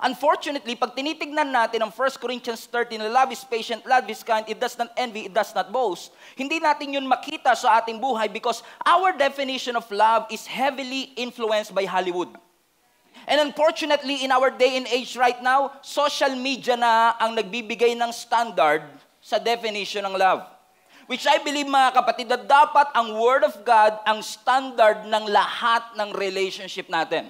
Unfortunately, pag tinitignan natin ang 1 Corinthians 13, na love is patient, love is kind, it does not envy, it does not boast, hindi natin yun makita sa ating buhay because our definition of love is heavily influenced by Hollywood. And unfortunately, in our day and age right now, social media na ang nagbibigay ng standard sa definition ng love. Which I believe, mga kapatid, na dapat ang Word of God ang standard ng lahat ng relationship natin.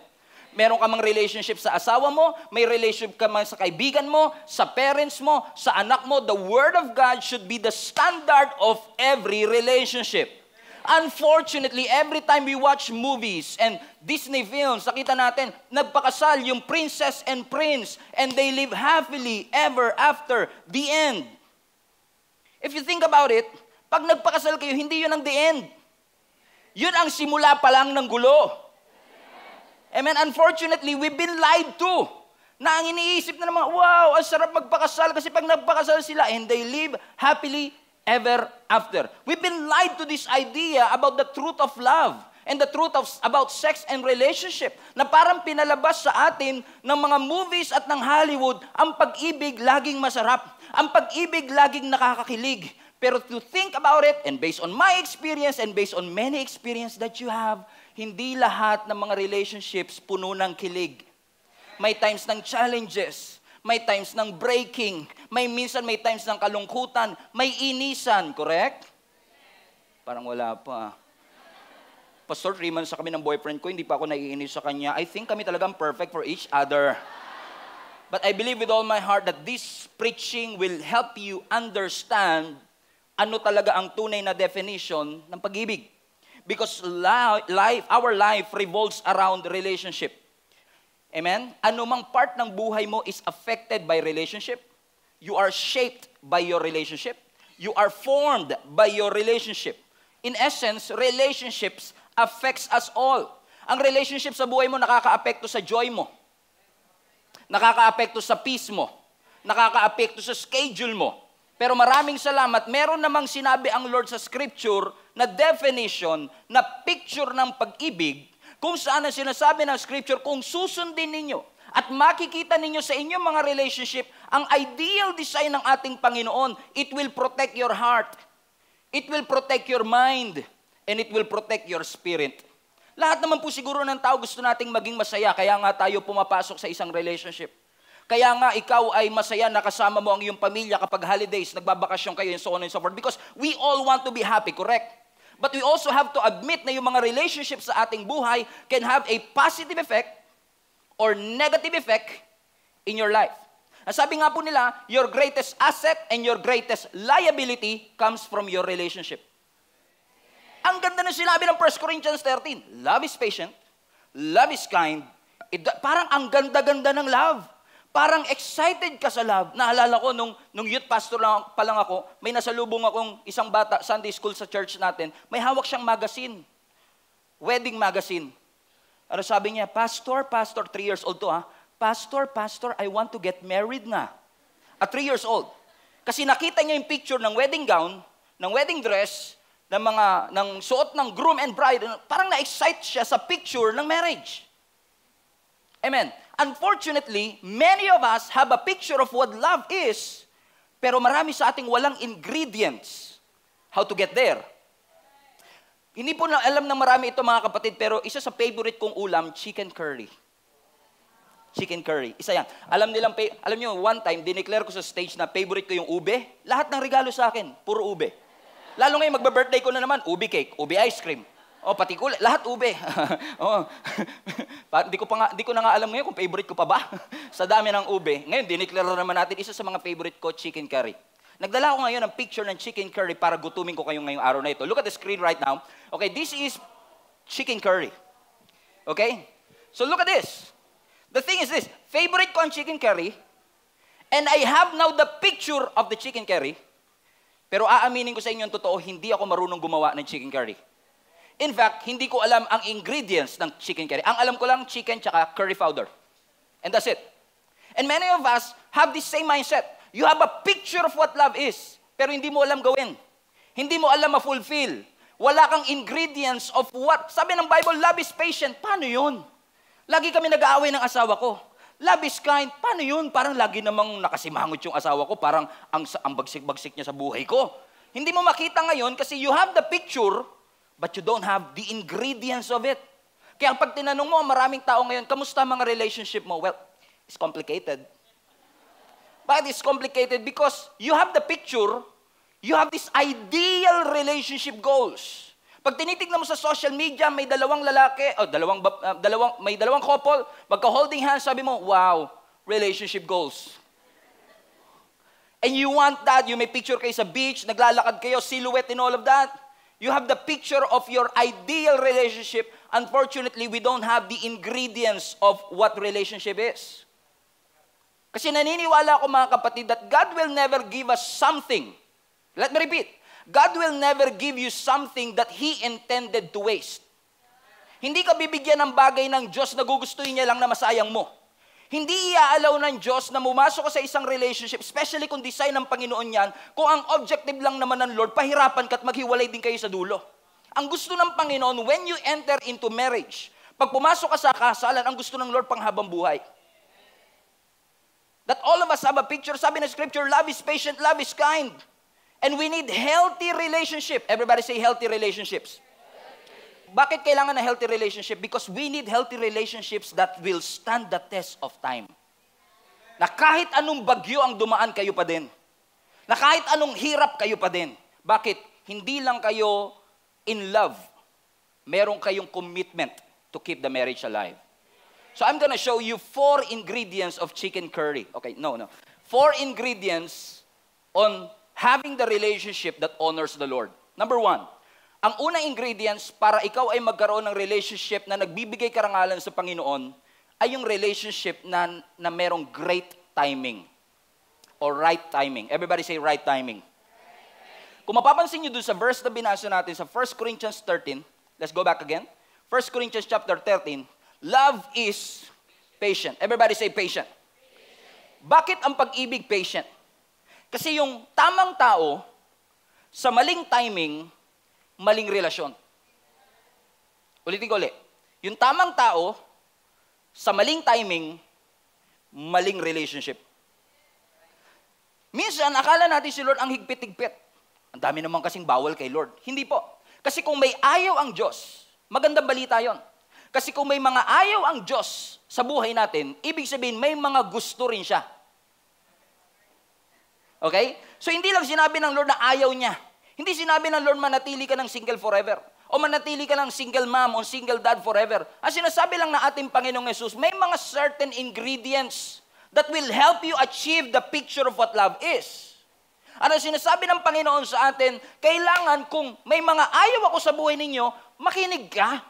Meron ka mang relationship sa asawa mo, may relationship ka man sa kaibigan mo, sa parents mo, sa anak mo. The Word of God should be the standard of every relationship. Unfortunately, every time we watch movies and Disney films, nakita natin, nagpakasal yung princess and prince and they live happily ever after the end. If you think about it, pag nagpakasal kayo, hindi yun ang the end. Yun ang simula pa lang ng gulo. Amen. Unfortunately, we've been lied to. Na ang iniisip na ng mga, wow, ang sarap magpakasal kasi pag nagpakasal sila and they live happily ever after. We've been lied to this idea about the truth of love and the truth about sex and relationship na parang pinalabas sa atin ng mga movies at ng Hollywood, ang pag-ibig laging masarap. Ang pag-ibig laging nakakakilig. Pero to think about it, and based on my experience and based on many experience that you have, hindi lahat ng mga relationships puno ng kilig. May times ng challenges, may times ng breaking, may times ng kalungkutan, may inisan, correct? Parang wala pa. Pastor, 3 months sa kami ng boyfriend ko, hindi pa ako naiinis sa kanya. I think kami talagang perfect for each other. But I believe with all my heart that this preaching will help you understand ano talaga ang tunay na definition ng pag-ibig. Because our life revolves around relationship. Amen? Anumang part ng buhay mo is affected by relationship. You are shaped by your relationship. You are formed by your relationship. In essence, relationships affects us all. Ang relationship sa buhay mo nakaka-apekto sa joy mo. Nakaka-apekto sa peace mo. Nakaka-apekto sa schedule mo. Pero maraming salamat, meron namang sinabi ang Lord sa Scripture na definition, na picture ng pag-ibig, kung saan ang sinasabi ng Scripture, kung susundin ninyo at makikita ninyo sa inyong mga relationship, ang ideal design ng ating Panginoon, it will protect your heart, it will protect your mind, and it will protect your spirit. Lahat naman po siguro ng tao gusto nating maging masaya, kaya nga tayo pumapasok sa isang relationship. Kaya nga ikaw ay masaya na kasama mo ang iyong pamilya kapag holidays, nagbabakasyon kayo and so on and so forth. Because we all want to be happy, correct? But we also have to admit na yung mga relationships sa ating buhay can have a positive effect or negative effect in your life. Ang sabi nga po nila, your greatest asset and your greatest liability comes from your relationship. Ang ganda na sinabi ng 1 Corinthians 13. Love is patient, love is kind. Parang ang ganda-ganda ng love. Parang excited ka sa love. Naalala ko, nung youth pastor pa lang ako, may nasalubong akong isang bata, Sunday school sa church natin, may hawak siyang magazine. Wedding magazine. Ano sabi niya? Pastor, 3 years old to ha. Pastor, I want to get married na. At 3 years old. Kasi nakita niya yung picture ng wedding gown, ng wedding dress, ng suot ng groom and bride. Parang na-excite siya sa picture ng marriage. Amen. Unfortunately, many of us have a picture of what love is, pero marami sa ating walang ingredients how to get there. Hindi po na alam ng marami ito, mga kapatid, pero isa sa favorite kong ulam, chicken curry. Chicken curry. Isa yan. Alam niyo, one time, dineclare ko sa stage na favorite ko yung ube. Lahat ng regalo sa akin, puro ube. Lalo ngayon, magba-birthday ko na naman, ube cake, ube ice cream. Oh, pati kulay, lahat ube. Oh. Di ko na nga alam ngayon kung favorite ko pa ba sa dami ng ube. Ngayon, dineclare naman natin isa sa mga favorite ko, chicken curry. Nagdala ko ngayon ng picture ng chicken curry para gutumin ko kayo ngayong araw na ito. Look at the screen right now. Okay, this is chicken curry. Okay? So look at this. The thing is this, favorite ko ang chicken curry, and I have now the picture of the chicken curry, pero aaminin ko sa inyo ang totoo, hindi ako marunong gumawa ng chicken curry. In fact, hindi ko alam ang ingredients ng chicken curry. Ang alam ko lang, chicken tsaka curry powder. And that's it. And many of us have this same mindset. You have a picture of what love is, pero hindi mo alam gawin. Hindi mo alam ma-fulfill. Wala kang ingredients of what. Sabi ng Bible, love is patient. Paano yun? Lagi kami nag-aaway ng asawa ko. Love is kind. Paano yun? Parang lagi namang nakasimangot yung asawa ko. Parang ang bagsik-bagsik niya sa buhay ko. Hindi mo makita ngayon kasi you have the picture, but you don't have the ingredients of it. Kaya pag tinanong mo, maraming tao ngayon, kamusta mga relationship mo? Well, it's complicated. But it's complicated because you have the picture, you have this ideal relationship goals. Pag tinitignan mo sa social media, may dalawang lalaki, may dalawang couple, magka-holding hands, sabi mo, wow, relationship goals. And you want that, you may picture kayo sa beach, naglalakad kayo, silhouette and all of that. You have the picture of your ideal relationship. Unfortunately, we don't have the ingredients of what relationship is. Kasi naniniwala ako mga kapatid that God will never give us something. Let me repeat. God will never give you something that He intended to waste. Hindi ka bibigyan ng bagay ng Diyos na gugustuhin niya lang na masayang mo. Hindi iaalaw ng Diyos na mumasok ka sa isang relationship, especially kung design ng Panginoon yan, kung ang objective lang naman ng Lord, pahirapan ka at maghiwalay din kayo sa dulo. Ang gusto ng Panginoon, when you enter into marriage, pag pumasok ka sa kasalan, ang gusto ng Lord panghabang buhay. That all of us have a picture. Sabi ng Scripture, love is patient, love is kind. And we need healthy relationship. Everybody say healthy relationships. Bakit kailangan na healthy relationship? Because we need healthy relationships that will stand the test of time. Na kahit anong bagyo ang dumaan, kayo pa din. Na kahit anong hirap, kayo pa din. Bakit? Hindi lang kayo in love. Meron kayong commitment to keep the marriage alive. So I'm gonna show you 4 ingredients of chicken curry. Okay, no. 4 ingredients on having the relationship that honors the Lord. Number 1. Ang unang ingredients para ikaw ay magkaroon ng relationship na nagbibigay karangalan sa Panginoon ay yung relationship na merong great timing or right timing. Everybody say right timing. Kung mapapansin nyo dun sa verse na binasa natin sa 1 Corinthians 13, let's go back again. 1 Corinthians chapter 13, love is patient. Everybody say patient. Bakit ang pag-ibig patient? Kasi yung tamang tao sa maling timing, maling relasyon. Ulitin ko ulit. Yung tamang tao, sa maling timing, maling relationship. Minsan, akala natin si Lord ang higpit-higpit. Ang dami naman kasing bawal kay Lord. Hindi po. Kasi kung may ayaw ang Diyos, magandang balita yon. Kasi kung may mga ayaw ang Diyos sa buhay natin, ibig sabihin, may mga gusto rin siya. Okay? So, hindi lang sinabi ng Lord na ayaw niya. Hindi sinabi ng Lord, manatili ka ng single forever. O manatili ka ng single mom o single dad forever. Ang sinasabi lang na ating Panginoong Yesus, may mga certain ingredients that will help you achieve the picture of what love is. Ano sinasabi ng Panginoon sa atin, kailangan kung may mga ayaw ako sa buhay ninyo, makinig ka.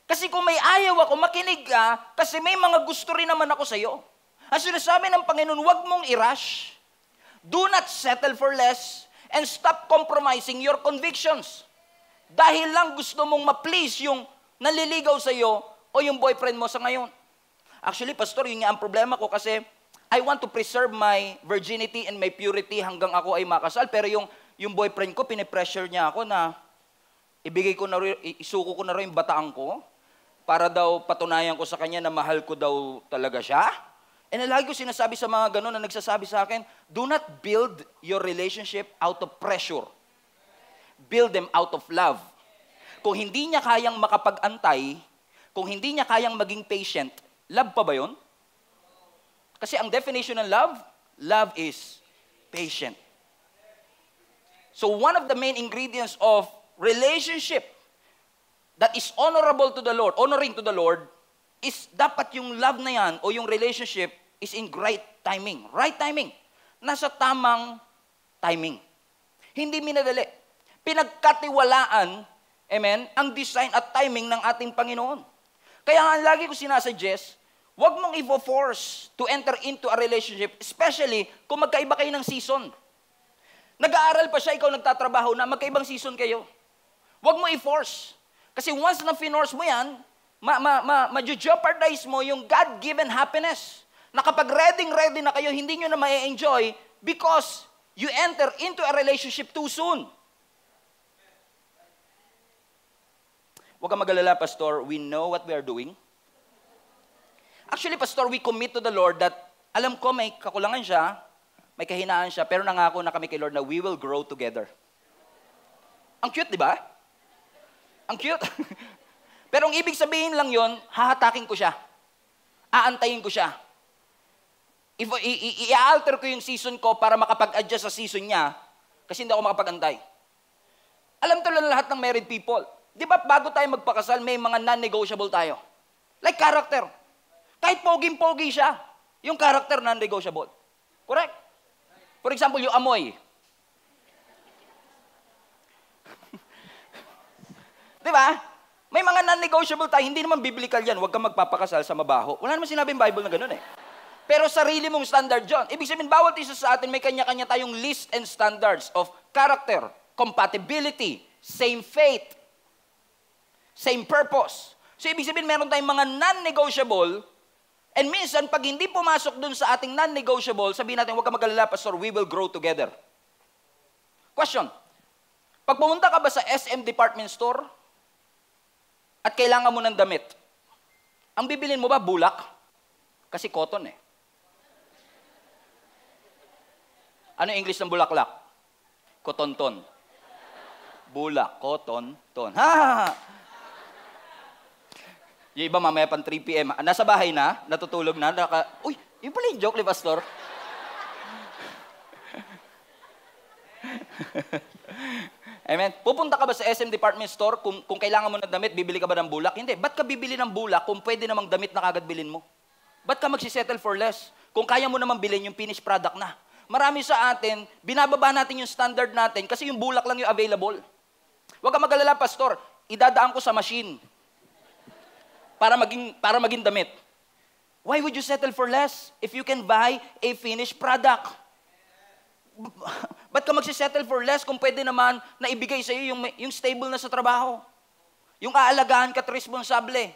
Kasi kung may ayaw ako, makinig ka, kasi may mga gusto rin naman ako sa iyo. Ang sinasabi ng Panginoon, huwag mong i-rush. Do not settle for less. And stop compromising your convictions. Dahil lang gusto mong ma-please yung naliligaw sa iyo o yung boyfriend mo sa ngayon. Actually, Pastor, yun nga ang problema ko kasi I want to preserve my virginity and my purity hanggang ako ay makasal. Pero yung boyfriend ko, pinipressure niya ako na isuko ko na rin yung bataan ko para daw patunayan ko sa kanya na mahal ko daw talaga siya. And lagi ko sinasabi sa mga gano'n na nagsasabi sa akin, do not build your relationship out of pressure. Build them out of love. Kung hindi niya kayang makapag-antay, kung hindi niya kayang maging patient, love pa ba yun? Kasi ang definition ng love, love is patient. So one of the main ingredients of relationship that is honorable to the Lord, honoring to the Lord, is dapat yung love na yan o yung relationship is in right timing. Right timing. Nasa tamang timing. Hindi minadali. Pinagkatiwalaan, amen, ang design at timing ng ating Panginoon. Kaya nga lagi ko sinasuggest, huwag mong i-force to enter into a relationship, especially kung magkaiba kayo ng season. Nag-aaral pa siya, ikaw nagtatrabaho na, magkaibang season kayo. Huwag mo i-force. Kasi once na finorce mo yan, ma-jeopardize mo yung God-given happiness. Na kapag ready na kayo, hindi nyo na ma-enjoy because you enter into a relationship too soon. Huwag kang mag-alala, Pastor. We know what we are doing. Actually, Pastor, we commit to the Lord that alam ko may kakulangan siya, may kahinaan siya, pero nangako na kami kay Lord na we will grow together. Ang cute, di ba? Ang cute. Pero ang ibig sabihin lang yon, hahatakin ko siya. Aantayin ko siya. I-alter ko yung season ko para makapag-adjust sa season niya kasi hindi ako makapag-antay. Alam to lang lahat ng married people. Di ba bago tayo magpakasal, may mga non-negotiable tayo. Like character. Kahit poging-pogi siya, yung character non-negotiable. Correct? For example, yung amoy. Di ba? May mga non-negotiable tayo, hindi naman biblical yan. Huwag kang magpapakasal sa mabaho. Wala naman sinabing Bible na ganun eh. Pero sarili mong standard yun. Ibig sabihin, bawat isa sa atin, may kanya-kanya tayong list and standards of character, compatibility, same faith, same purpose. So ibig sabihin, meron tayong mga non-negotiable. And minsan, pag hindi pumasok dun sa ating non-negotiable, sabihin natin, huwag ka mag-alala, Pastor, we will grow together. Question. Pag pumunta ka ba sa SM department store at kailangan mo ng damit, ang bibilin mo ba bulak? Kasi cotton eh. Ano yung English ng bulaklak? Kotonton. Bulak, cotton, ton. Ha! Yung iba mamaya pang 3 p.m. Nasa bahay na, natutulog na, uy, yun pala yung joke ni Pastor. Amen. Pupunta ka ba sa SM department store kung kailangan mo ng damit, bibili ka ba ng bulak? Hindi. Ba't ka bibili ng bulak kung pwede namang damit na kagad bilhin mo? Ba't ka magsisettle for less? Kung kaya mo namang bilhin yung finished product na. Marami sa atin, binababa natin yung standard natin kasi yung bulak lang yung available. Huwag ka mag-alala, Pastor. Idadaan ko sa machine para maging damit. Why would you settle for less if you can buy a finished product? Ba't ka magsisettle for less kung pwede naman na ibigay sa iyo yung stable na sa trabaho? Yung aalagaan ka at responsable.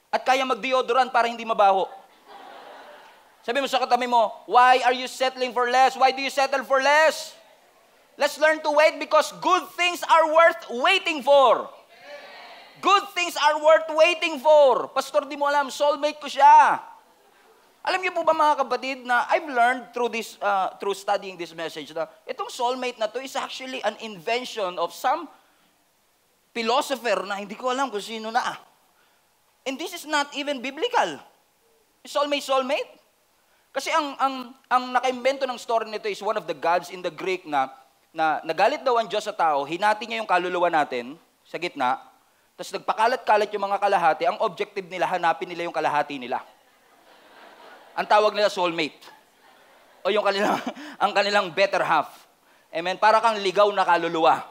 At kaya mag-deodorant para hindi mabaho. Sabi mo sa katabi mo, why are you settling for less? Why do you settle for less? Let's learn to wait because good things are worth waiting for. Good things are worth waiting for. Pastor, di mo alam, soulmate ko siya. Alam niyo po ba mga kapatid na I've learned through studying this message na itong soulmate na to is actually an invention of some philosopher na hindi ko alam kung sino na. And this is not even biblical. Soulmate. Kasi ang nakaimbento ng story nito is one of the gods in the Greek na nagalit daw ang Diyos sa tao, hinati niya yung kaluluwa natin sa gitna, tapos nagpakalat-kalat yung mga kalahati, ang objective nila, hanapin nila yung kalahati nila. Ang tawag nila soulmate. O yung ang kanilang better half. Amen? Para kang ligaw na kaluluwa.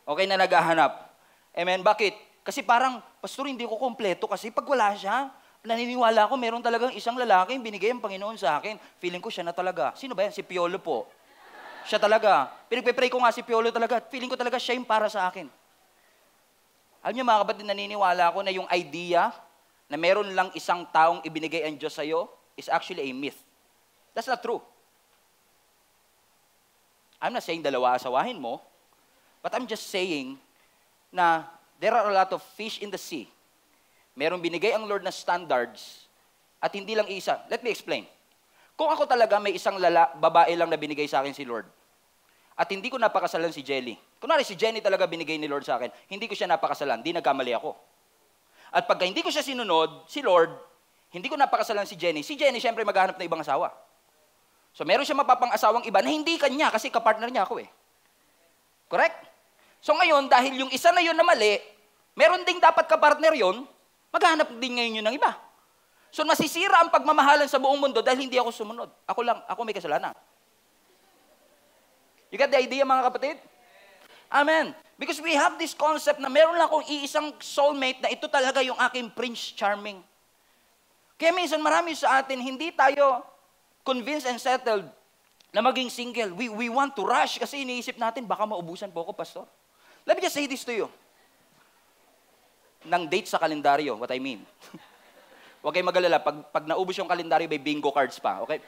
Okay na naghahanap. Amen? Bakit? Kasi parang, Pastor, hindi ko kompleto kasi pag wala siya, naniniwala ko meron talagang isang lalaki yung binigay ang Panginoon sa akin. Feeling ko siya na talaga. Sino ba yan? Si Piolo po. Siya talaga. Pinagpe-pray ko nga si Piolo talaga. Feeling ko talaga siya yung para sa akin. Alam niyo mga kapatid, naniniwala ko na yung idea na meron lang isang taong ibinigay ang Diyos sa'yo is actually a myth. That's not true. I'm not saying dalawa-asawahin mo, but I'm just saying na there are a lot of fish in the sea. Merong binigay ang Lord na standards at hindi lang isa. Let me explain. Kung ako talaga may isang babae lang na binigay sa akin si Lord, at hindi ko napakasalan si Jelly. Kunwari si Jenny talaga binigay ni Lord sa akin, hindi ko siya napakasalan, di nagkamali ako. At pagka hindi ko siya sinunod, si Lord, hindi ko napakasalan si Jenny syempre maghahanap ng ibang asawa. So meron siya mapapang-asawang iba na hindi kanya kasi kapartner niya ako eh. Correct? So ngayon, dahil yung isa na yun na mali, meron ding dapat kapartner yun, maghahanap din ngayon yun ng iba. So masisira ang pagmamahalan sa buong mundo dahil hindi ako sumunod. Ako may kasalanan. You get the idea, mga kapatid? Amen. Because we have this concept na meron lang akong iisang soulmate na ito talaga yung aking Prince Charming. Kaya minsan marami sa atin, hindi tayo convinced and settled na maging single. We want to rush kasi iniisip natin, baka maubusan po ako, Pastor. Let me just say this to you. Nang date sa kalendaryo, what I mean. Huwag kayong mag-alala, pag naubos yung kalendaryo, may bingo cards pa, okay?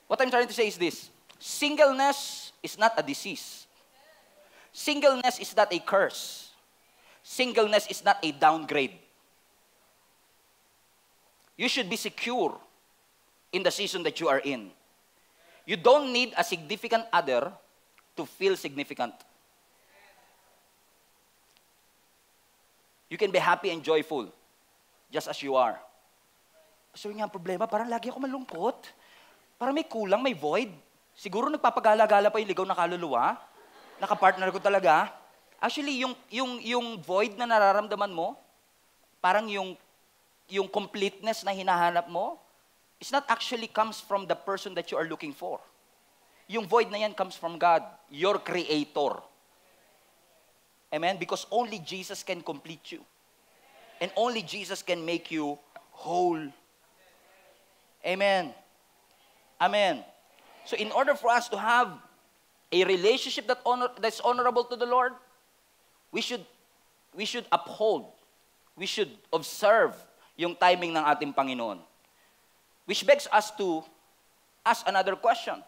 What I'm trying to say is this. Singleness is not a disease. Singleness is not a curse. Singleness is not a downgrade. You should be secure in the season that you are in. You don't need a significant other to feel significant. You can be happy and joyful just as you are. So yung problema, parang lagi ako malungkot. Parang may kulang, may void. Siguro nagpapagala-gala pa yung ligaw na kaluluwa. Nakapartner ko talaga. Actually, yung void na nararamdaman mo, parang yung completeness na hinahanap mo, it's not actually comes from the person that you are looking for. Yung void na yan comes from God, your creator. Amen? Because only Jesus can complete you. And only Jesus can make you whole. Amen. Amen. So in order for us to have a relationship that's honorable to the Lord, we should uphold, we should observe yung timing ng ating Panginoon. Which begs us to ask another question.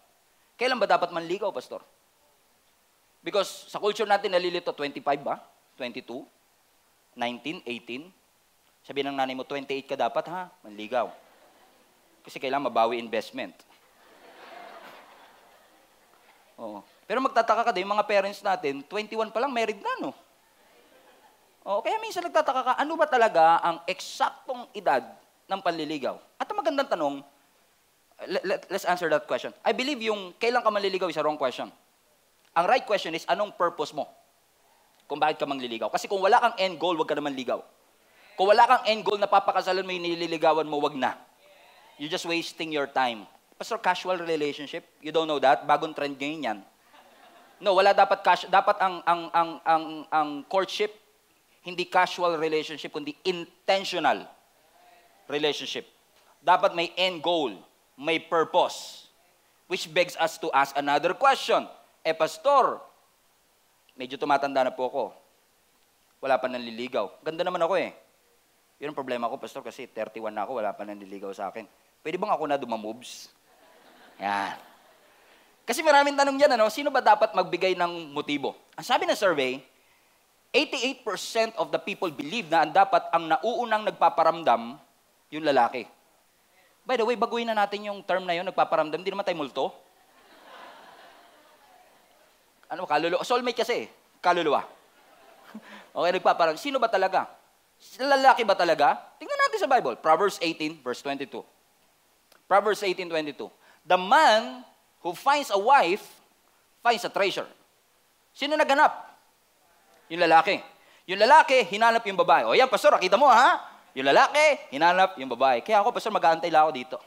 Kailan ba dapat manligaw, Pastor? Because sa culture natin nalilito, 25 ba? 22? 19? 18? Sabi ng nanay mo, 28 ka dapat ha, manligaw. Kasi kailangan mabawi investment. Oo. Pero magtataka ka din, mga parents natin, 21 pa lang, married na, no? Oo, kaya minsan nagtataka ka, ano ba talaga ang eksaktong edad ng panliligaw? At ang magandang tanong, let's answer that question. I believe yung kailan ka manliligaw is a wrong question. Ang right question is, anong purpose mo? Kung bakit ka manliligaw. Kasi kung wala kang end goal, wag ka naman ligaw. Kung wala kang end goal na papakasalan mo yung nililigawan mo, wag na. You're just wasting your time. Pastor, casual relationship? You don't know that? Bagong trend ngayon yan. No, wala dapat dapat ang courtship hindi casual relationship kundi intentional relationship. Dapat may end goal, may purpose. Which begs us to ask another question. Pastor, medyo tumatanda na po ako. Wala pa nanliligaw. Ganda naman ako eh. Yun ang problema ko, Pastor, kasi 31 na ako, wala pa nanliligaw sa akin. Pwede bang ako na dumamoves? Yan. Kasi maraming tanong yan, ano? Sino ba dapat magbigay ng motibo? Ang sabi ng survey, 88% of the people believe na ang nauunang nagpaparamdam, yung lalaki. By the way, baguhin na natin yung term na yun, nagpaparamdam. Hindi naman tayo multo. Ano, kaluluwa? Soulmate kasi, kaluluwa. Okay, nagpaparamdam. Sino ba talaga? Lalaki ba talaga? Tingnan natin sa Bible. Proverbs 18, verse 22. Proverbs 18:22. The man who finds a wife finds a treasure. Sino naghanap? Yung lalaki. Yung lalaki, hinanap yung babae. O yan, Pastor, nakita mo ha? Yung lalaki, hinanap yung babae. Kaya ako, Pastor, mag-aantay lang ako dito.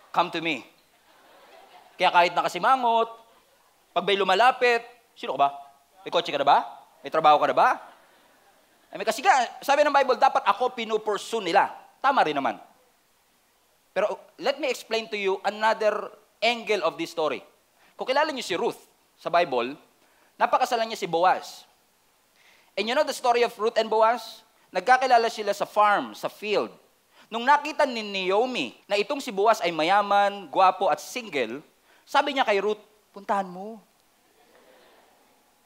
Come to me. Kaya kahit nakasimangot, pag may lumalapit, sino ka ba? May kotse ka na ba? May trabaho ka na ba? Kasi sabi ng Bible, dapat ako pinupursue nila. Tama rin naman. Pero let me explain to you another angle of this story. Kung kilala niyo si Ruth sa Bible, napakasalan niya si Boaz. And you know the story of Ruth and Boaz? Nagkakilala sila sa farm, sa field. Nung nakita ni Naomi na itong si Boaz ay mayaman, gwapo at single, sabi niya kay Ruth, puntahan mo.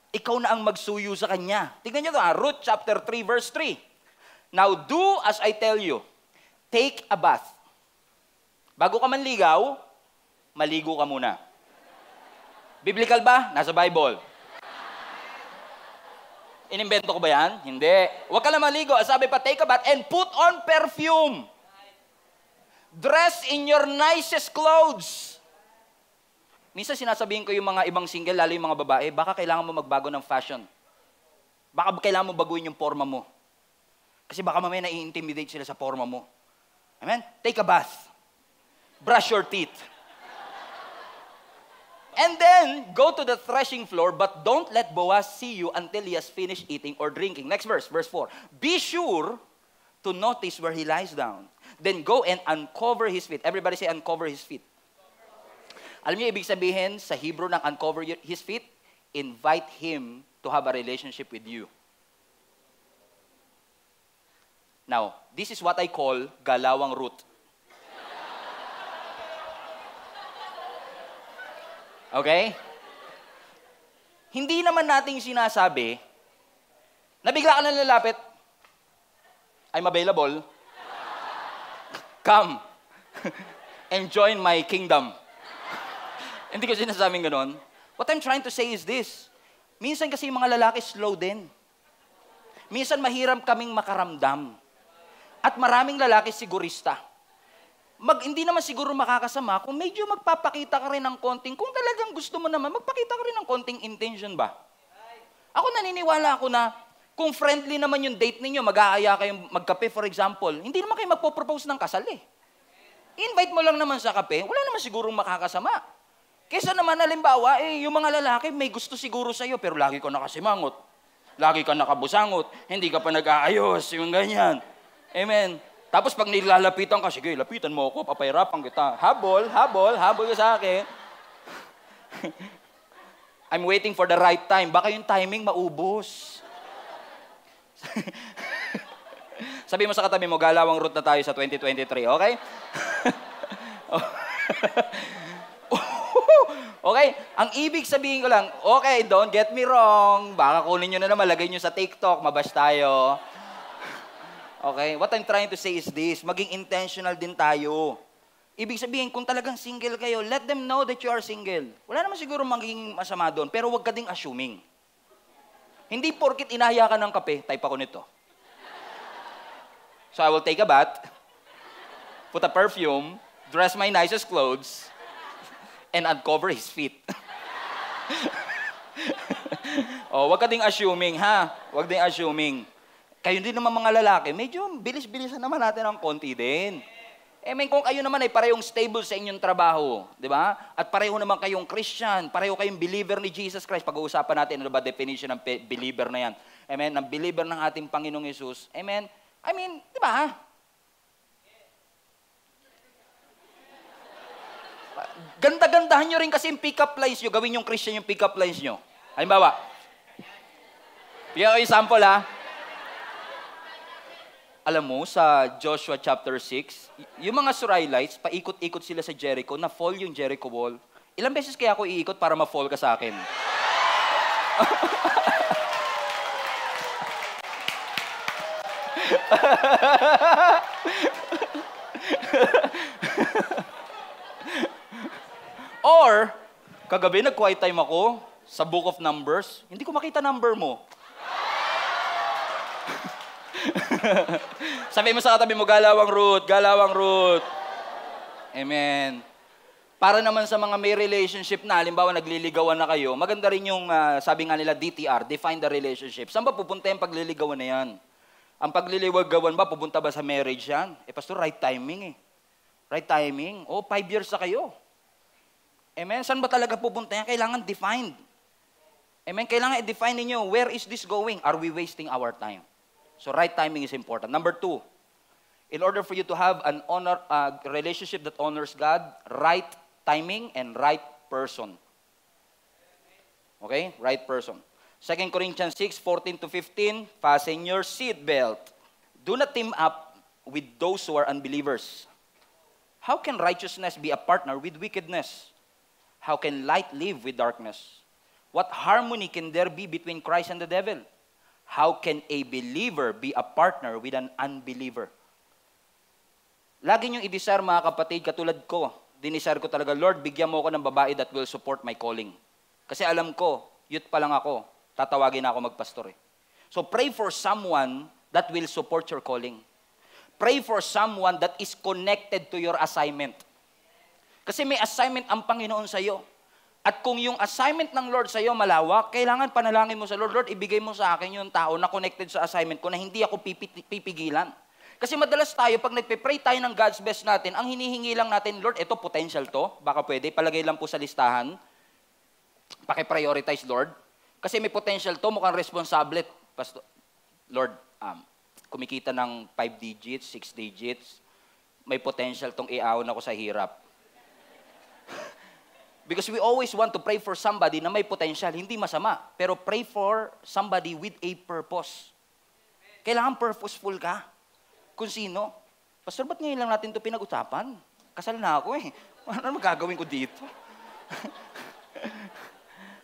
Ikaw na ang magsuyo sa kanya. Tingnan niyo ito, Ruth chapter 3 verse 3. Now do as I tell you. Take a bath. Bago ka manligaw, maligo ka muna. Biblical ba? Nasa Bible. Inimbento ko ba yan? Hindi. Huwag ka na maligo. Sabi pa, take a bath and put on perfume. Dress in your nicest clothes. Minsan sinasabihin ko yung mga ibang single, lalo yung mga babae, baka kailangan mo magbago ng fashion. Baka kailangan mo baguhin yung forma mo. Kasi baka mamaya nai-intimidate sila sa forma mo. Amen? Take a bath. Brush your teeth. And then, go to the threshing floor, but don't let Boaz see you until he has finished eating or drinking. Next verse, verse 4. Be sure to notice where he lies down. Then go and uncover his feet. Everybody say, uncover his feet. Alam niyo, ibig sabihin sa Hebrew ng uncover his feet? Invite him to have a relationship with you. Now, this is what I call galawang root. Okay? Hindi naman nating sinasabi na bigla ka na lalapit, I'm available. come and join my kingdom. Hindi ko sinasabing ganon. What I'm trying to say is this. Minsan kasi yung mga lalaki slow din. Minsan mahirap kaming makaramdam. At maraming lalaki sigurista. Hindi naman siguro makakasama kung medyo magpapakita ka rin ng konting, kung talagang gusto mo naman, magpakita ka rin ng konting intention ba? Ako naniniwala ako na kung friendly naman yung date ninyo, mag-aaya kayong magkape for example, hindi naman kayo magpo-propose ng kasal eh. Invite mo lang naman sa kape, wala naman sigurong makakasama. Kesa naman halimbawa, yung mga lalaki may gusto siguro sa'yo, pero lagi ka nakasimangot, lagi ka nakabusangot, hindi ka pa nag-aayos, yung ganyan. Amen. Tapos pag nilalapitan ka, sige, lapitan mo ako, papahirapan kita. Habol ka sa akin. I'm waiting for the right time. Baka yung timing maubos. Sabi mo sa katabi mo, galawang route na tayo sa 2023, okay? Okay? Ang ibig sabihin ko lang, okay, don't get me wrong. Baka kunin nyo na naman, lagay nyo sa TikTok, mabash tayo. Okay? What I'm trying to say is this, maging intentional din tayo. Ibig sabihin, kung talagang single kayo, let them know that you are single. Wala naman siguro magiging masama doon, pero huwag ka ding assuming. Hindi porkit inaya ka ng kape, type ako nito. So I will take a bath, put a perfume, dress my nicest clothes, and uncover his feet. Oh, huwag ka ding assuming, ha? Huwag ding assuming. Kayo din naman mga lalaki, medyo bilis-bilisan naman natin ang konti din. Kung kayo naman ay parehong stable sa inyong trabaho, di ba? At pareho naman kayong Christian, pareho kayong believer ni Jesus Christ. Pag-uusapan natin, ano ba definition ng believer na yan? Amen? Ng believer ng ating Panginoong Yesus. Amen? Di ba? Ganda-gandahan nyo rin kasi yung pick-up lines nyo. Gawin yung Christian yung pick-up lines nyo. Halimbawa, bigyan ko yung sample, ha? Alam mo, sa Joshua chapter 6, yung mga Israelites, paikot-ikot sila sa Jericho, na-fall yung Jericho wall. Ilang beses kaya ako iikot para ma-fall ka sa akin? Or, kagabi nag-quiet time ako sa Book of Numbers, hindi ko makita number mo. Sabi mo sa katabi mo, galawang root. Amen. Para naman sa mga may relationship na, halimbawa nagliligawan na kayo, maganda rin yung, sabi nga nila, DTR, define the relationship. Saan ba pupunta yung pagliligawan na yan? Ang pagliligawan ba, pupunta ba sa marriage yan? Pastor, right timing eh. Right timing? 5 years na kayo. Amen? Saan ba talaga pupunta yan? Kailangan defined. Amen? Kailangan i-define ninyo, where is this going? Are we wasting our time? So right timing is important. Number 2, in order for you to have an relationship that honors God, right timing and right person. Okay? Right person. 2 Corinthians 6:14-15, fasten your seatbelt. Do not team up with those who are unbelievers. How can righteousness be a partner with wickedness? How can light live with darkness? What harmony can there be between Christ and the devil? How can a believer be a partner with an unbeliever? Lagi niyong i-desire, mga kapatid, katulad ko. Dinisire ko talaga, Lord, bigyan mo ako ng babae that will support my calling. Kasi alam ko, youth pa lang ako, tatawagin na ako magpastor eh. So pray for someone that will support your calling. Pray for someone that is connected to your assignment. Kasi may assignment ang Panginoon sa iyo. At kung yung assignment ng Lord sa iyo malawak, kailangan panalangin mo sa Lord, Lord, ibigay mo sa akin yung tao na connected sa assignment ko na hindi ako pipigilan. Kasi madalas tayo, pag nagpe-pray tayo ng God's best natin, ang hinihingi lang natin, Lord, ito potential to, baka pwede, palagay lang po sa listahan. Paki-prioritize, Lord. Kasi may potential to, mukhang responsable. Pastor, Lord, kumikita ng 5 digits, 6 digits, may potential tong iaon ako sa hirap. Because we always want to pray for somebody na may potential, hindi masama. Pero pray for somebody with a purpose. Kailangan purposeful ka. Kung sino. Pastor, ba't ngayon lang natin ito pinag-usapan? Kasal na ako eh. Ano magagawin ko dito?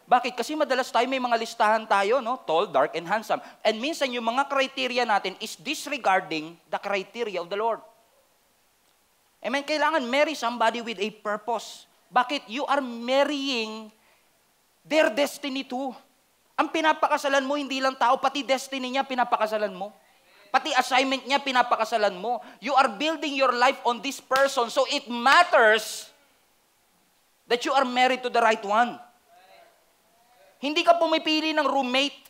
Bakit? Kasi madalas tayo may mga listahan tayo, no? Tall, dark, and handsome. And minsan yung mga criteria natin is disregarding the criteria of the Lord. Amen? Kailangan marry somebody with a purpose. Bakit? You are marrying their destiny too. Ang pinapakasalan mo, hindi lang tao, pati destiny niya pinapakasalan mo. Pati assignment niya, pinapakasalan mo. You are building your life on this person. So it matters that you are married to the right one. Hindi ka pumipili ng roommate.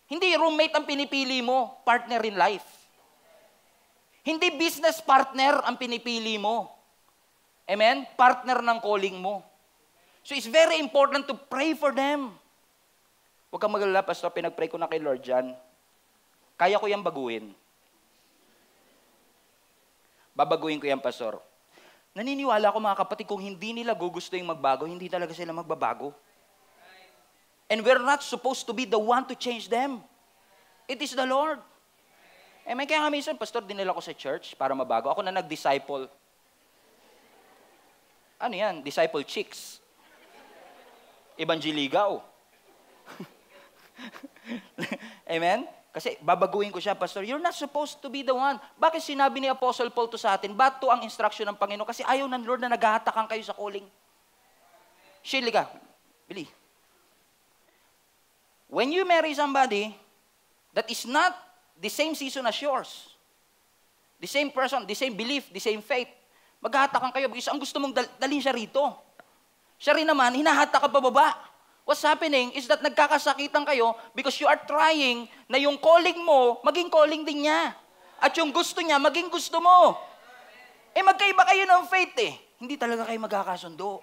Hindi roommate ang pinipili mo, partner in life. Hindi business partner ang pinipili mo. Amen? Partner ng calling mo. So it's very important to pray for them. Huwag kang magalala, Pastor, pinag-pray ko na kay Lord dyan. Kaya ko yan baguhin. Babaguhin ko yan, Pastor. Naniniwala ko mga kapatid, kung hindi nila gusto yung magbago, hindi talaga sila magbabago. And we're not supposed to be the one to change them. It is the Lord. May kaya nga minsan, Pastor, dinala ko sa church para mabago. Ako na nag-disciple. Ano yan? Disciple chicks. Evangelligaw. Amen? Kasi babaguhin ko siya, Pastor, you're not supposed to be the one. Bakit sinabi ni Apostle Paul to sa atin? Ba't to ang instruction ng Panginoon? Kasi ayaw ng Lord na naghahatakan kayo sa calling. Shirley ka. Bili. When you marry somebody that is not the same season as yours, the same person, the same belief, the same faith, maghahatakan kayo because ang gusto mong dalhin siya rito. Siya rin naman, hinahatak ka pababa. What's happening is that nagkakasakitan kayo because you are trying na yung calling mo, maging calling din niya. At yung gusto niya, maging gusto mo. Magkaiba kayo ng faith eh. Hindi talaga kayo magkakasundo.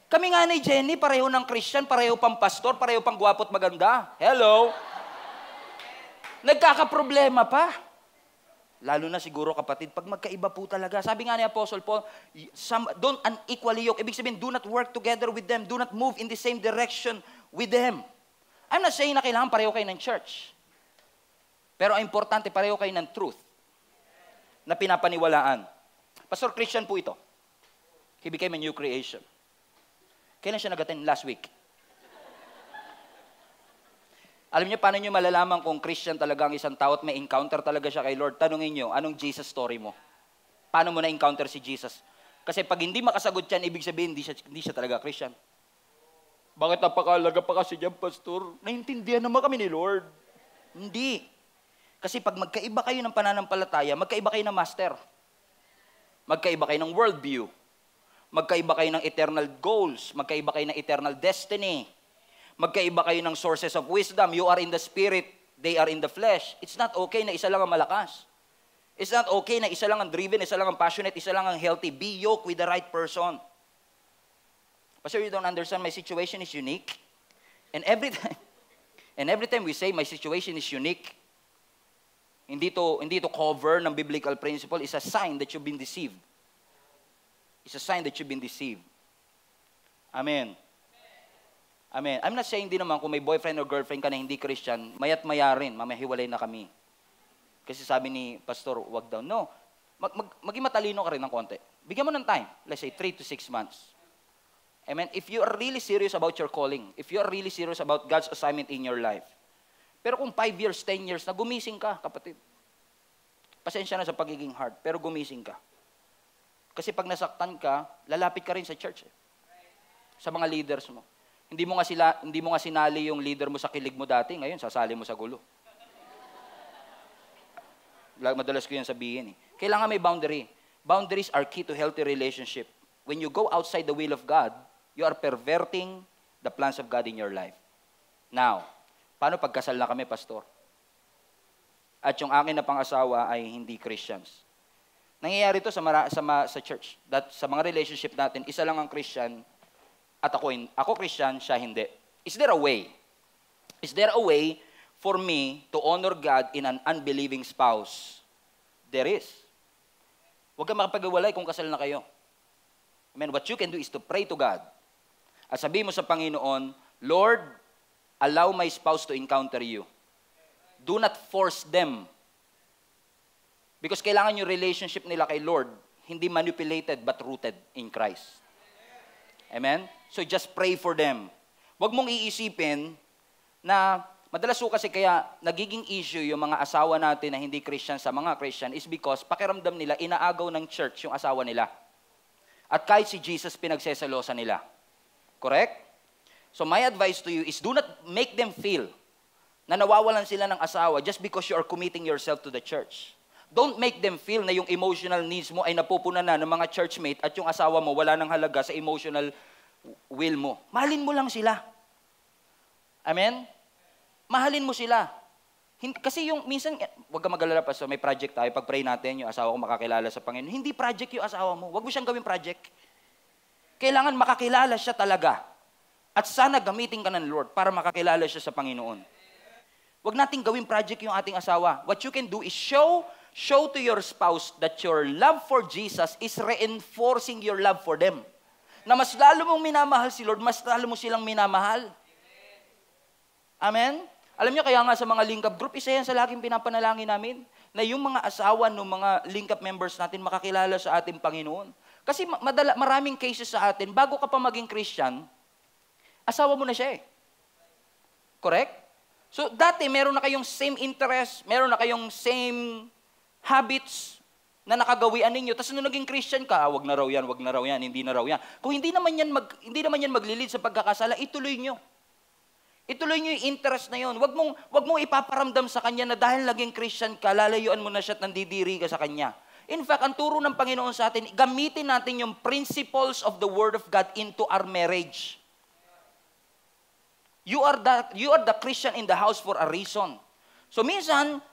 Kami nga ni Jenny, pareho ng Christian, pareho pang pastor, pareho pang gwapo at maganda. Hello? Nagkakaproblema pa. Lalo na siguro kapatid, pag magkaiba po talaga. Sabi nga ni Apostle Paul, don't unequally yoke. Ibig sabihin, do not work together with them. Do not move in the same direction with them. I'm not saying na kailangan pareho kayo ng church. Pero ang importante, pareho kayo ng truth na pinapaniwalaan. Pastor Christian po ito. He became a new creation. Kailan siya nag-attend? Last week. Alam niyo, paano niyo malalaman kung Christian talaga ang isang tao at may encounter talaga siya kay Lord? Tanungin niyo, anong Jesus story mo? Paano mo na-encounter si Jesus? Kasi pag hindi makasagot yan, ibig sabihin, hindi siya talaga Christian. Bakit napakalaga pa kasi dyan, Pastor? Naintindihan naman kami ni Lord. Hindi. Kasi pag magkaiba kayo ng pananampalataya, magkaiba kayo ng master. Magkaiba kayo ng worldview. Magkaiba kayo ng eternal goals. Magkaiba kayo ng eternal destiny. Magkaiba kayo ng sources of wisdom. You are in the spirit, they are in the flesh. It's not okay na isa lang ang malakas. It's not okay na isa lang ang driven, isa lang ang passionate, isa lang ang healthy. Be yoked with the right person. Pastor, you don't understand, my situation is unique. And every time we say my situation is unique, hindi to cover ng biblical principle, is a sign that you've been deceived. It's a sign that you've been deceived. Amen. Amen. I'm not saying din naman kung may boyfriend or girlfriend ka na hindi Christian, maya't maya rin, mamahiwalay na kami. Kasi sabi ni Pastor, wag daw. No. Maging matalino ka rin ng konti. Bigyan mo ng time. Let's say 3 to 6 months. Amen. If you are really serious about your calling, if you are really serious about God's assignment in your life, pero kung 5 years, 10 years, na gumising ka, kapatid. Pasensya na sa pagiging hard, pero gumising ka. Kasi pag nasaktan ka, lalapit ka rin sa church. Sa mga leaders mo. Hindi mo nga sinali yung leader mo sa kilig mo dati, ngayon sasali mo sa gulo. Madalas ko yan sabihin eh. Kailangan may boundary. Boundaries are key to healthy relationship. When you go outside the will of God, you are perverting the plans of God in your life. Now, paano pagkasal na kami, Pastor? At yung akin na pang-asawa ay hindi Christians. Nangyayari ito sa church. That sa mga relationship natin, isa lang ang Christian, at ako Christian, siya hindi. Is there a way? Is there a way for me to honor God in an unbelieving spouse? There is. Huwag kang makapag-iwalay kung kasal na kayo. Amen. What you can do is to pray to God. At sabihin mo sa Panginoon, Lord, allow my spouse to encounter you. Do not force them. Because kailangan yung relationship nila kay Lord, hindi manipulated but rooted in Christ. Amen? So just pray for them. Huwag mong iisipin na Madalas po kasi kaya nagiging issue yung mga asawa natin na hindi Christian sa mga Christian is because pakiramdam nila, inaagaw ng church yung asawa nila. At kahit si Jesus pinagseselosa nila. Correct? So my advice to you is do not make them feel na nawawalan sila ng asawa just because you are committing yourself to the church. Don't make them feel na yung emotional needs mo ay napupunan na ng mga churchmate at yung asawa mo wala nang halaga sa emotional will mo. Mahalin mo lang sila. Amen? Mahalin mo sila. Kasi yung minsan, huwag ka mag-alala pa, so may project tayo, pag-pray natin, yung asawa ko makakilala sa Panginoon. Hindi project yung asawa mo. Huwag mo siyang gawing project. Kailangan makakilala siya talaga. At sana gamitin ka ng Lord para makakilala siya sa Panginoon. Huwag nating gawing project yung ating asawa. What you can do is show to your spouse that your love for Jesus is reinforcing your love for them. Na mas lalo mong minamahal si Lord, mas lalo mo silang minamahal. Amen? Alam niyo, kaya nga sa mga link-up group, isa yan sa laging pinapanalangin namin, na yung mga asawa ng mga link-up members natin makakilala sa ating Panginoon. Kasi maraming cases sa atin, bago ka pa maging Christian, asawa mo na siya eh. Correct? So, dati meron na kayong same interest, meron na kayong same habits na nakagawian ninyo. Tapos nung naging Christian ka, wag na raw yan, hindi na raw yan. Kung hindi naman yan maglilid sa pagkakasala, ituloy nyo. Ituloy nyo yung interest na yun. Wag mong ipaparamdam sa kanya na dahil naging Christian ka, lalayuan mo na siya at nandidiri ka sa kanya. In fact, ang turo ng Panginoon sa atin, gamitin natin yung principles of the Word of God into our marriage. You are the Christian in the house for a reason. So minsan,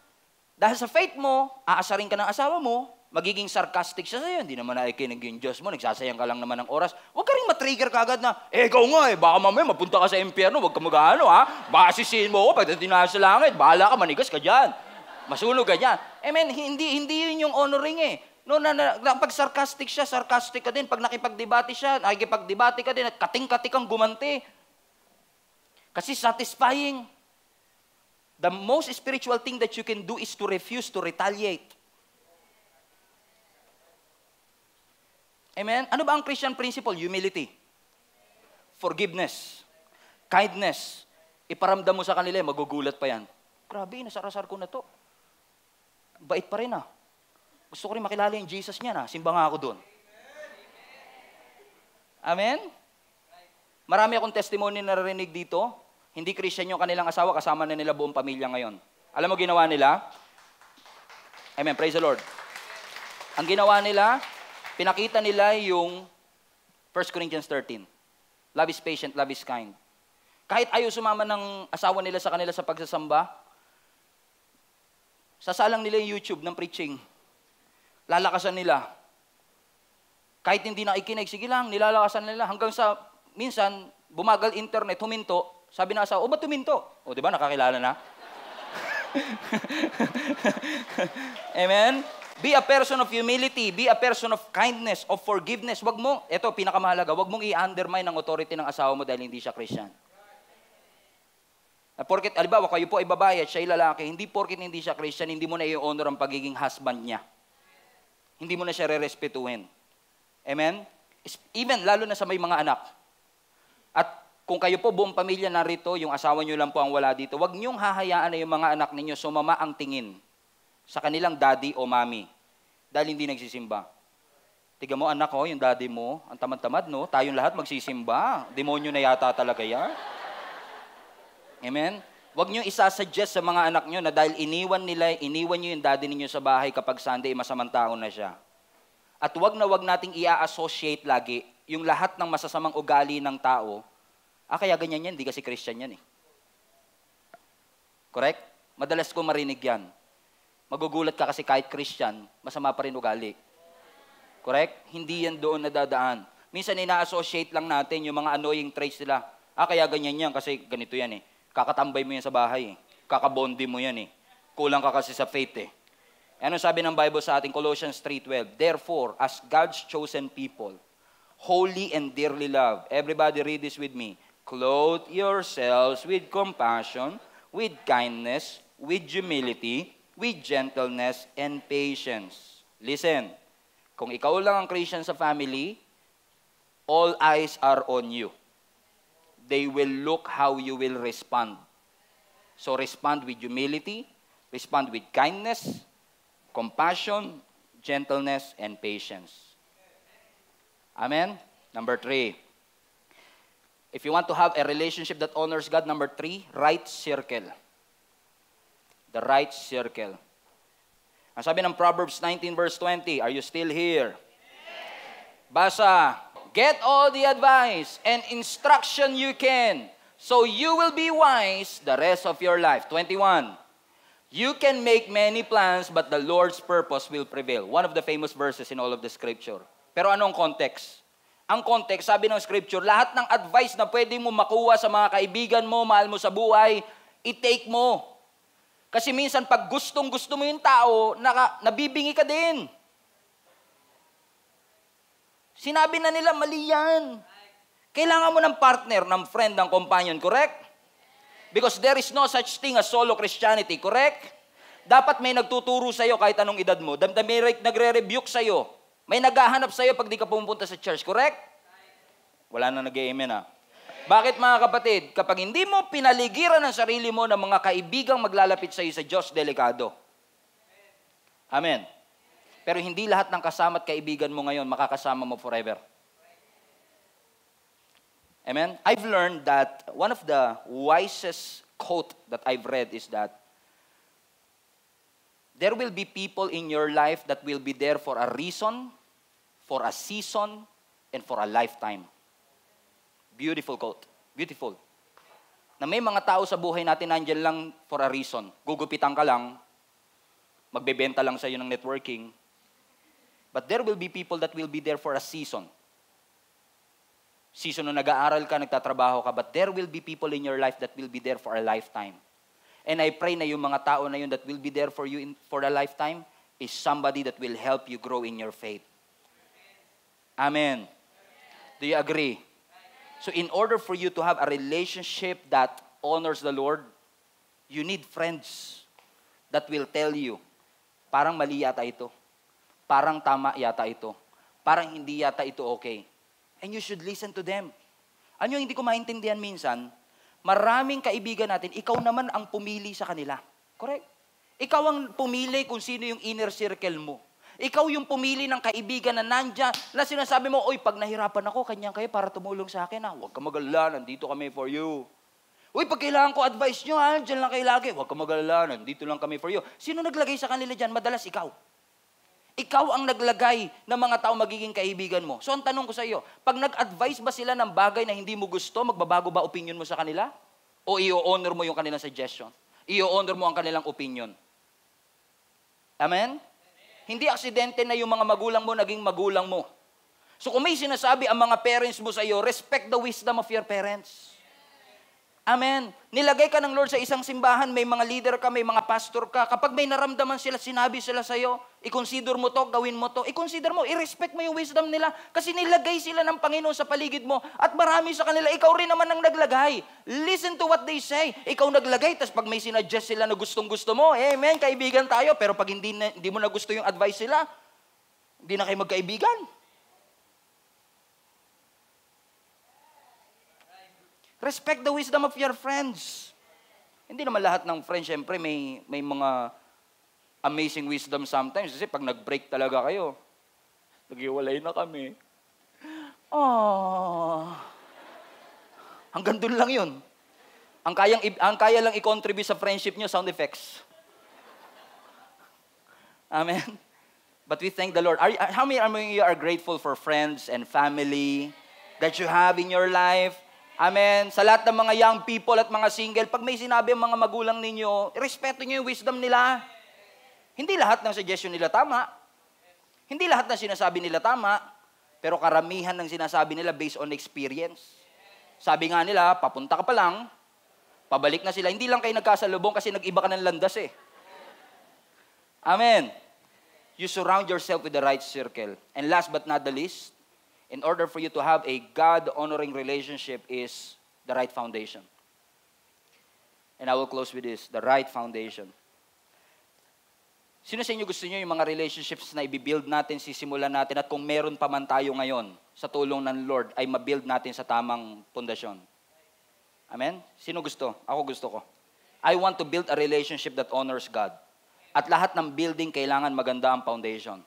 dahil sa faith mo, aasarin ka ng asawa mo, magiging sarcastic siya sa'yo, hindi naman nakikinig yung Diyos mo, nagsasayang ka lang naman ng oras. Huwag ka rin matrigger kagad na, ikaw nga baka mamaya mapunta ka sa impyerno, huwag ka mag-ano baka sisihin mo ako, pagdating na sa langit, bahala ka, manigas ka dyan. Masunog ka dyan. Hindi yun yung honoring eh. No, pag sarcastic siya, sarcastic ka din. Pag nakipagdebate siya, nakikipagdebate ka din at kating-katik kang gumanti. Kasi satisfying. The most spiritual thing that you can do is to refuse to retaliate. Amen? Ano ba ang Christian principle? Humility. Forgiveness. Kindness. Iparamdam mo sa kanila, magugulat pa yan. Grabe, nasarasar ko na to. Bait pa rin Gusto ko rin makilala yung Jesus niya Simba nga ako doon. Amen? Marami akong testimony na narinig dito. Hindi Christian yung kanilang asawa, kasama na nila buong pamilya ngayon. Alam mo ginawa nila? Amen, praise the Lord. Ang ginawa nila, pinakita nila yung 1 Corinthians 13. Love is patient, love is kind. Kahit ayaw sumama ng asawa nila sa kanila sa pagsasamba, sasalang nila yung YouTube ng preaching. Lalakasan nila. Kahit hindi nakikinig, sige lang, nilalakasan nila. Hanggang sa, minsan, bumagal internet, huminto. Sabi na asawa, ba't huminto? Di ba, nakakilala na? Amen? Be a person of humility. Be a person of kindness, of forgiveness. Wag mo, ito pinakamahalaga, wag mong i-undermine ang authority ng asawa mo dahil hindi siya Christian. Porket, alibawa, kayo po ay babae at siya ay lalaki, hindi porket hindi siya Christian, hindi mo na i-honor ang pagiging husband niya. Hindi mo na siya re-respetuhin. Amen? Even, lalo na sa may mga anak. At kung kayo po buong pamilya narito, yung asawa niyo lang po ang wala dito, wag niyong hahayaan na yung mga anak ninyo sumama ang tingin sa kanilang daddy o mommy dahil hindi nagsisimba. Tiga mo, anak ko, yung daddy mo, ang tamad-tamad, no? Tayong lahat magsisimba. Demonyo na yata talaga yan. Amen? Huwag nyo isasuggest sa mga anak nyo na dahil iniwan nyo yung daddy ninyo sa bahay kapag Sunday, masamang tao na siya. At huwag nating i-associate lagi yung lahat ng masasamang ugali ng tao. Kaya ganyan yan, hindi kasi Christian yan eh. Correct? Madalas ko marinig yan. Magugulat ka kasi kahit Christian, masama pa rin ugali. Correct? Hindi yan doon nadadaan. Minsan ina-associate lang natin yung mga annoying traits nila. Kaya ganyan yan kasi ganito yan eh. Kakatambay mo yan sa bahay eh. Kakabondi mo yan eh. Kulang ka kasi sa faith eh. Ano sabi ng Bible sa ating Colossians 3:12? Therefore, as God's chosen people, holy and dearly loved, everybody read this with me, clothe yourselves with compassion, with kindness, with humility, with gentleness and patience. Listen, kung ikaw lang ang Christian sa family, all eyes are on you. They will look how you will respond. So respond with humility, respond with kindness, compassion, gentleness, and patience. Amen? Number 3. If you want to have a relationship that honors God, number 3, right circle. The right circle. Ang sabi ng Proverbs 19 verse 20, are you still here? Basa, get all the advice and instruction you can, so you will be wise the rest of your life. 21, you can make many plans, but the Lord's purpose will prevail. One of the famous verses in all of the scripture. Pero anong context? Ang context, sabi ng scripture, lahat ng advice na pwede mo makuha sa mga kaibigan mo, mahal mo sa buhay, i-take mo. Kasi minsan, pag gustong-gusto mo yung tao, nabibingi ka din. Sinabi na nila, mali yan. Kailangan mo ng partner, ng friend, ng companion, correct? Because there is no such thing as solo Christianity, correct? Dapat may nagtuturo sa'yo kahit anong edad mo. May nagre-rebuke sa'yo. May naghahanap sa'yo pag di ka pumunta sa church, correct? Wala na nag-amen ha. Bakit mga kapatid? Kapag hindi mo pinaligiran ang sarili mo ng mga kaibigang maglalapit sa iyo sa Diyos, delikado. Amen. Pero hindi lahat ng kasama at kaibigan mo ngayon makakasama mo forever. Amen? I've learned that one of the wisest quote that I've read is that there will be people in your life that will be there for a reason, for a season, and for a lifetime. Beautiful quote. Beautiful. Na may mga tao sa buhay natin nandiyan lang for a reason. Gugupitan ka lang, magbebenta lang sa iyo ng networking. But there will be people that will be there for a season. Season na nag-aaral ka, nagtatrabaho ka, but there will be people in your life that will be there for a lifetime. And I pray na yung mga tao na yun that will be there for you for a lifetime is somebody that will help you grow in your faith. Amen. Do you agree? So in order for you to have a relationship that honors the Lord, you need friends that will tell you, parang mali yata ito. Parang tama yata ito. Parang hindi yata ito okay. And you should listen to them. Ano yung hindi ko maintindihan minsan? Maraming kaibigan natin, ikaw naman ang pumili sa kanila. Correct? Ikaw ang pumili kung sino yung inner circle mo. Ikaw yung pumili ng kaibigan na nandyan, na sinasabi mo, oy, pag nahirapan ako, kanyan kayo para tumulong sa akin. Huwag ka mag-alala, nandito kami for you. Uy, pag kailangan ko advice nyo, dyan lang kayo lagi. Huwag ka mag-alala, nandito lang kami for you. Sino naglagay sa kanila dyan? Madalas ikaw. Ikaw ang naglagay ng mga tao magiging kaibigan mo. So ang tanong ko sa iyo, pag nag-advise ba sila ng bagay na hindi mo gusto, magbabago ba opinion mo sa kanila? O i-honor mo yung kanilang suggestion? I-honor mo ang kanilang opinion? Amen? Hindi aksidente na yung mga magulang mo naging magulang mo. So kung may sinasabi ang mga parents mo sa iyo, respect the wisdom of your parents. Amen. Nilagay ka ng Lord sa isang simbahan, may mga leader ka, may mga pastor ka. Kapag may naramdaman sila, sinabi sila sa iyo, i-consider mo to, gawin mo to. I-consider mo, i-respect mo yung wisdom nila. Kasi nilagay sila ng Panginoon sa paligid mo. At marami sa kanila, ikaw rin naman ang naglagay. Listen to what they say. Ikaw naglagay, tapos pag may sinadjust sila na gustong-gusto mo, amen, kaibigan tayo. Pero pag hindi mo na gusto yung advice sila, hindi na kayo magkaibigan. Respect the wisdom of your friends. Hindi naman lahat ng friends, syempre, may mga amazing wisdom sometimes. Kasi pag nag-break talaga kayo, nag-iwalay na kami. Oh. Hanggang dun lang yun. Ang kaya lang i-contribute sa friendship nyo, sound effects. Amen? But we thank the Lord. How many of you are grateful for friends and family that you have in your life? Amen. Sa lahat ng mga young people at mga single, pag may sinabi ang mga magulang ninyo, respeto nyo yung wisdom nila. Hindi lahat ng suggestion nila tama. Hindi lahat ng sinasabi nila tama. Pero karamihan ng sinasabi nila based on experience. Sabi nga nila, papunta ka pa lang, pabalik na sila. Hindi lang kayo nagkasalubong kasi nag-iba ka ng landas eh. Amen. You surround yourself with the right circle. And last but not the least, in order for you to have a God-honoring relationship is the right foundation. And I will close with this, the right foundation. Sino sa inyo gusto niyo yung mga relationships na i-build natin, sisimulan natin, at kung meron pa man tayo ngayon, sa tulong ng Lord, ay ma-build natin sa tamang pundasyon? Amen? Sino gusto? Ako gusto ko. I want to build a relationship that honors God. At lahat ng building, kailangan maganda ang foundation.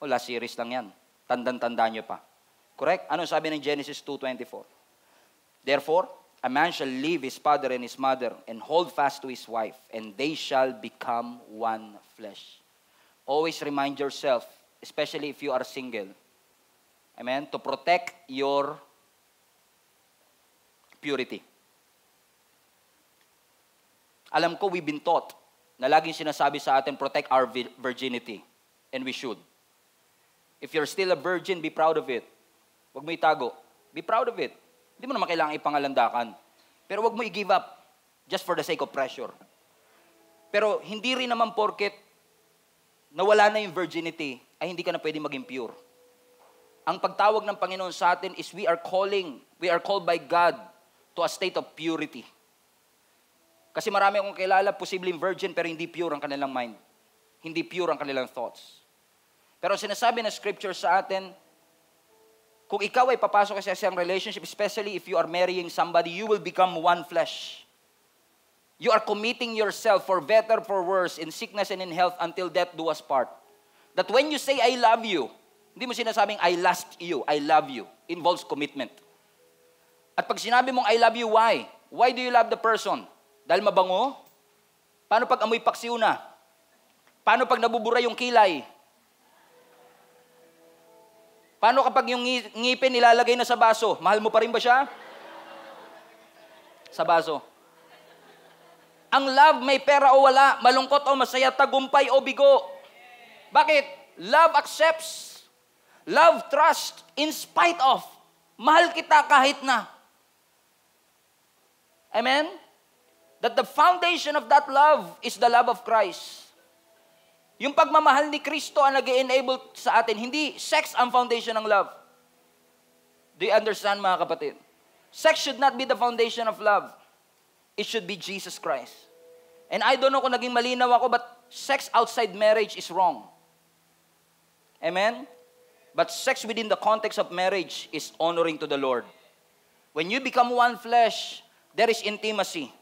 Wala, series lang yan. Tandang-tanda nyo pa. Correct? Ano sabi ng Genesis 2:24? Therefore, a man shall leave his father and his mother and hold fast to his wife, and they shall become one flesh. Always remind yourself, especially if you are single, amen, to protect your purity. Alam ko, we've been taught na laging sinasabi sa atin, protect our virginity. And we should. If you're still a virgin, be proud of it. Huwag mo itago. Be proud of it. Hindi mo naman kailangan ipangalandakan. Pero huwag mo i-give up just for the sake of pressure. Pero hindi rin naman porket nawala na yung virginity, ay hindi ka na pwede maging pure. Ang pagtawag ng Panginoon sa atin is we are called by God to a state of purity. Kasi marami akong kilala, posibleng virgin, pero hindi pure ang kanilang mind. Hindi pure ang kanilang thoughts. Pero sinasabi ng scripture sa atin, kung ikaw ay papasok sa isang relationship, especially if you are marrying somebody, you will become one flesh. You are committing yourself for better, for worse, in sickness and in health, until death do us part. That when you say, I love you, hindi mo sinasabing, I lust you, I love you. Involves commitment. At pag sinabi mong, I love you, why? Why do you love the person? Dahil mabango? Paano pag amoy paksiw na? Paano pag nabubura yung kilay? Paano kapag yung ngipin nilalagay na sa baso? Mahal mo pa rin ba siya? Sa baso. Ang love, may pera o wala, malungkot o masaya, tagumpay o bigo. Bakit? Love accepts. Love trust in spite of. Mahal kita kahit na. Amen? That the foundation of that love is the love of Christ. Yung pagmamahal ni Kristo ang nag-enable sa atin. Hindi sex ang foundation ng love. Do you understand, mga kapatid? Sex should not be the foundation of love. It should be Jesus Christ. And I don't know kung naging malinaw ako, but sex outside marriage is wrong. Amen? But sex within the context of marriage is honoring to the Lord. When you become one flesh, there is intimacy.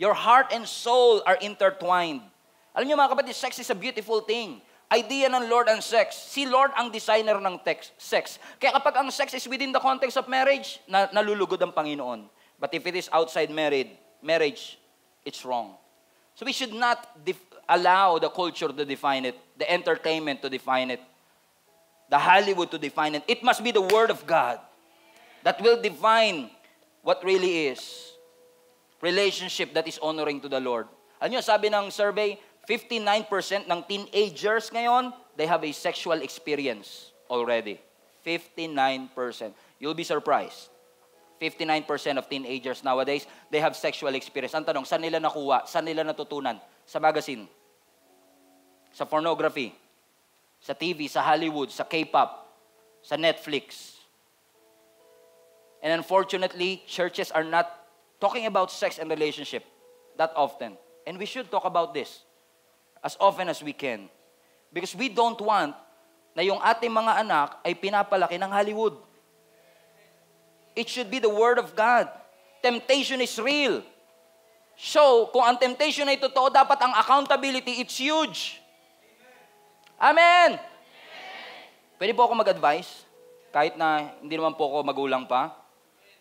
Your heart and soul are intertwined. Alam niyo mga kapatid, sex is a beautiful thing. Idea ng Lord ang sex. Si Lord ang designer ng sex. Kaya kapag ang sex is within the context of marriage, nalulugod ang Panginoon. But if it is outside marriage, it's wrong. So we should not allow the culture to define it, the entertainment to define it, the Hollywood to define it. It must be the Word of God that will define what really is relationship that is honoring to the Lord. Alam niyo, sabi ng survey, 59% ng teenagers ngayon, they have a sexual experience already. 59%. You'll be surprised. 59% of teenagers nowadays, they have sexual experience. Ang tanong, saan nila nakuha? Saan nila natutunan? Sa magazine, sa pornography, sa TV, sa Hollywood, sa K-pop, sa Netflix. And unfortunately, churches are not talking about sex and relationship that often. And we should talk about this as often as we can. Because we don't want na yung ating mga anak ay pinapalaki ng Hollywood. It should be the Word of God. Temptation is real. So, kung ang temptation ay totoo, dapat ang accountability, it's huge. Amen! Pwede po ako mag-advise? Kahit na hindi naman po ako magulang pa.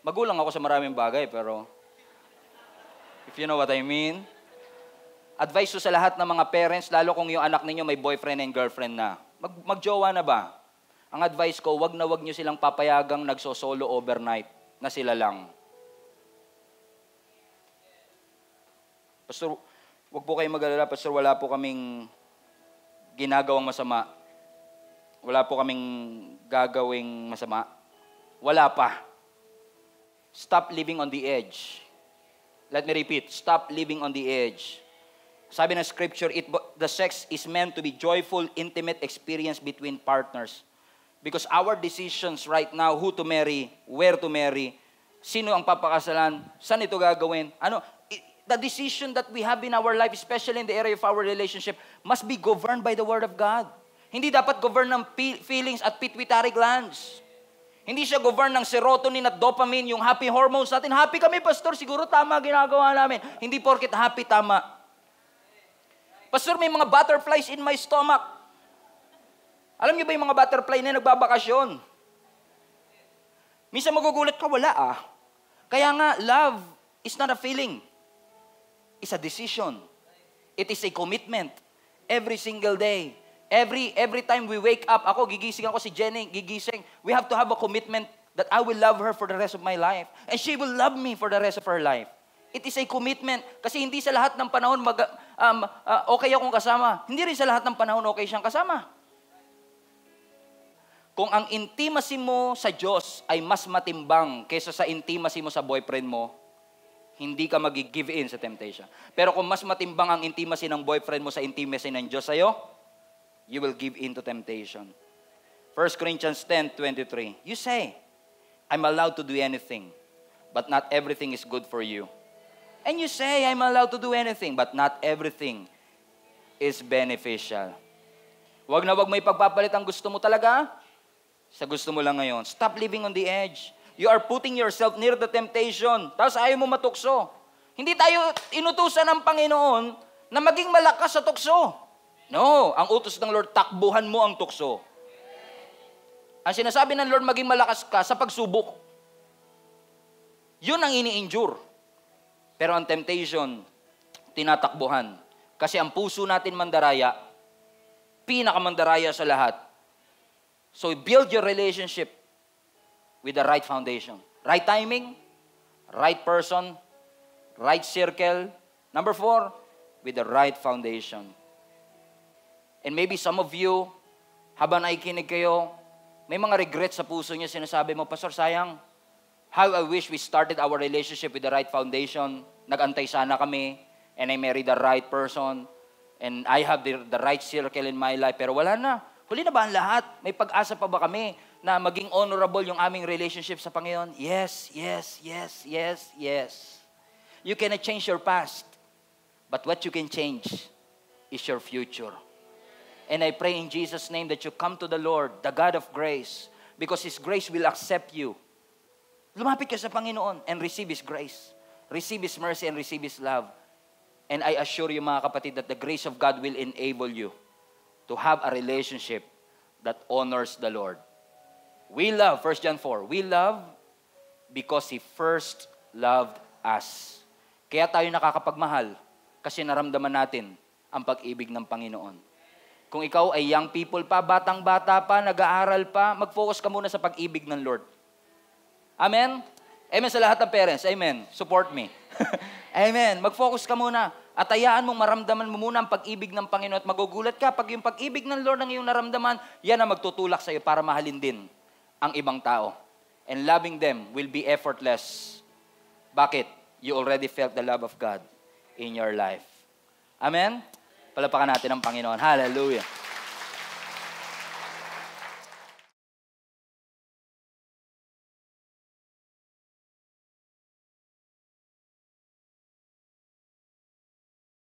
Magulang ako sa maraming bagay, pero if you know what I mean. Advice ko sa lahat ng mga parents, lalo kung yung anak ninyo may boyfriend and girlfriend na. Magjowa na ba? Ang advice ko, wag nyo silang papayagang nagsosolo overnight na sila lang. Pastor, wag po kayong mag-alala, Pastor, wala po kaming ginagawang masama. Wala po kaming gagawing masama. Wala pa. Stop living on the edge. Let me repeat, stop living on the edge. Sabi ng scripture, the sex is meant to be joyful, intimate experience between partners. Because our decisions right now, who to marry, where to marry, sino ang papakasalan, saan ito gagawin, the decision that we have in our life, especially in the area of our relationship, must be governed by the Word of God. Hindi dapat govern ng feelings at pituitary glands. Hindi siya govern ng serotonin at dopamine, yung happy hormones natin. Happy kami, pastor, siguro tama ginagawa namin. Hindi porket happy, tama. Pastor, may mga butterflies in my stomach. Alam niyo ba yung mga butterfly na nagbabakasyon? Minsan magugulat ka, wala ah. Kaya nga, love is not a feeling. It's a decision. It is a commitment. Every single day. Every time we wake up, ako, gigising ako si Jenny, gigising. We have to have a commitment that I will love her for the rest of my life. And she will love me for the rest of her life. It is a commitment. Kasi hindi sa lahat ng panahon okay akong kasama. Hindi rin sa lahat ng panahon okay siyang kasama. Kung ang intimacy mo sa Diyos ay mas matimbang kaysa sa intimacy mo sa boyfriend mo, hindi ka mag-give in sa temptation. Pero kung mas matimbang ang intimacy ng boyfriend mo sa intimacy ng Diyos sa'yo, you will give in to temptation. 1 Corinthians 10:23. You say, I'm allowed to do anything, but not everything is good for you. And you say, I'm allowed to do anything, but not everything is beneficial. Wag na wag may pagpapalit ang gusto mo talaga sa gusto mo lang ngayon. Stop living on the edge. You are putting yourself near the temptation. Tapos ayaw mo matukso. Hindi tayo inutusan ng Panginoon na maging malakas sa tukso. No, ang utos ng Lord, takbuhan mo ang tukso. Ang sinasabi ng Lord, maging malakas ka sa pagsubok. Yun ang ini-endure. Pero ang temptation, tinatakbuhan. Kasi ang puso natin mandaraya, pinakamandaraya sa lahat. So build your relationship with the right foundation. Right timing, right person, right circle. Number 4, with the right foundation. And maybe some of you, habang nakikinig kayo, may mga regrets sa puso niyo, sinasabi mo, Pastor, sayang, how I wish we started our relationship with the right foundation. Nag-antay sana kami, and I married the right person, and I have the right circle in my life, pero wala na. Huli na ba ang lahat? May pag-asa pa ba kami na maging honorable yung aming relationship sa Panginoon? Yes, yes, yes, yes, yes. You cannot change your past, but what you can change is your future. And I pray in Jesus' name that you come to the Lord, the God of grace, because His grace will accept you. Lumapit ka sa Panginoon and receive His grace. Receive His mercy and receive His love. And I assure you, mga kapatid, that the grace of God will enable you to have a relationship that honors the Lord. We love, 1 John 4, we love because He first loved us. Kaya tayo nakakapagmahal kasi naramdaman natin ang pag-ibig ng Panginoon. Kung ikaw ay young people pa, batang-bata pa, nag-aaral pa, mag-focus ka muna sa pag-ibig ng Lord. Amen? Amen sa lahat ng parents. Amen. Support me. Amen. Mag-focus ka muna. At hayaan mong maramdaman mo muna ang pag-ibig ng Panginoon at magugulat ka pag yung pag-ibig ng Lord ang iyong naramdaman, yan ang magtutulak sa iyo para mahalin din ang ibang tao. And loving them will be effortless. Bakit? You already felt the love of God in your life. Amen? Palapakan natin ang Panginoon. Hallelujah.